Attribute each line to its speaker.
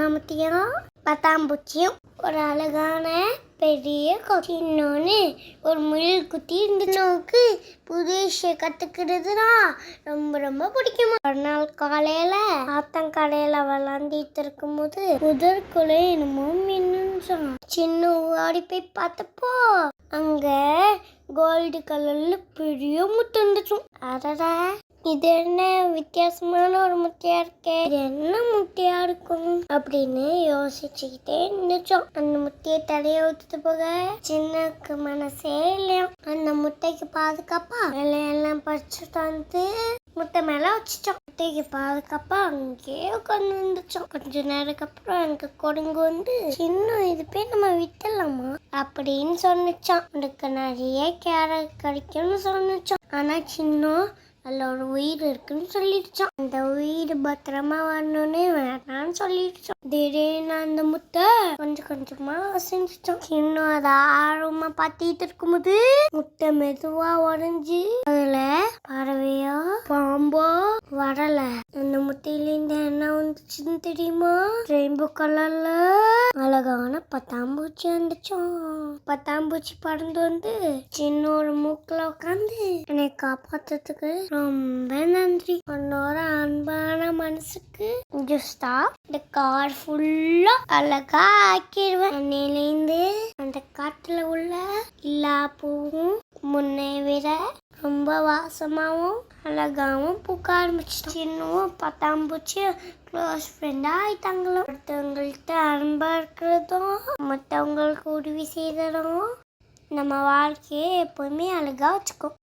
Speaker 1: பனாமத்தியும் பத்தாம்பூச்சியும் ஒரு அழகான பெரிய சின்னோன்னு ஒரு முயல் குத்தி இருந்துச்சு. புது விஷயம் கற்றுக்கிறதுனா ரொம்ப ரொம்ப பிடிக்குமா. ஒரு நாள் காலையில் ஆத்தங்கரையில் விளாண்டிட்டு இருக்கும்போது முதற்குள்ளே என்னமோ மின்னுச்சான். சின்ன ஓடி போய் பார்த்தப்போ அங்கே கோல்டு கலரில் பெரிய முட்டை இருந்துச்சும். அடடா, இது என்ன வித்தியாசமான ஒரு முட்டையா இருக்கே, இது என்ன முட்டையா இருக்கும் அப்படின்னு யோசிச்சுக்கிட்டே இருந்துச்சோம். அந்த முட்டையை தலையை ஊத்துட்டு போக சின்னக்கு மனசே இல்லையா. அந்த முட்டைக்கு பாதுகாப்பா இலையெல்லாம் பறிச்சுட்டு வந்து முட்டை மேல வச்சுச்சோம். முட்டைக்கு பாதுகாப்பா அங்கேயே உட்காந்து இருந்துச்சோம். கொஞ்ச நேரத்துக்கு அப்புறம் எனக்கு கொடுங்கு வந்து சின்ன இது போய் நம்ம விட்டுலாமா அப்படின்னு சொன்னிச்சோம். அதுக்கு நிறைய கேரட் கிடைக்கும்னு சொன்னிச்சோம். ஆனா சின்ன அதில் ஒரு உயிர் இருக்குன்னு சொல்லிடுச்சோம். அந்த உயிர் பத்திரமா வரணும்னு வேணான்னு சொல்லிடுச்சோம். திடீர்னு அந்த முட்டை கொஞ்சம் கொஞ்சமா செஞ்சிச்சோம். இன்னும் அதை ஆர்வமா பார்த்துட்டு இருக்கும்போது முட்டை மெதுவா உடஞ்சி அதுல பறவையோ பாம்போ வரல. அந்த முட்டையிலேருந்து என்ன வந்துச்சுன்னு தெரியுமா? ரெயின்போ கலர்ல அழகான பத்தாம்பூச்சி வந்துச்சோம். பத்தாம்பூச்சி பறந்து வந்து சின்ன ஒரு மூக்குல உட்காந்து என்னை காப்பாத்துறதுக்கு ரொம்ப நன்றி. உன்னோட அன்பான மனசுக்கு இந்த கார் ஃபுல்லா அழகா ஆக்கிடுவேன். அன்னையிலேருந்து அந்த காட்டுல உள்ள எல்லா பூவும் முன்னை விட ரொம்ப வாசமாகவும் அழகாகவும் பூக்க ஆரம்பிச்சிட்டோம். சின்னவும் பத்தாம்பூச்சியும் க்ளோஸ் ஃப்ரெண்டாக ஆயிட்டாங்களும். மற்றவங்கள்ட்ட அன்பா இருக்கிறதும் மற்றவங்களுக்கு உதவி செய்யறதும் நம்ம வாழ்க்கையை எப்பவுமே அழகா வச்சுக்கும்.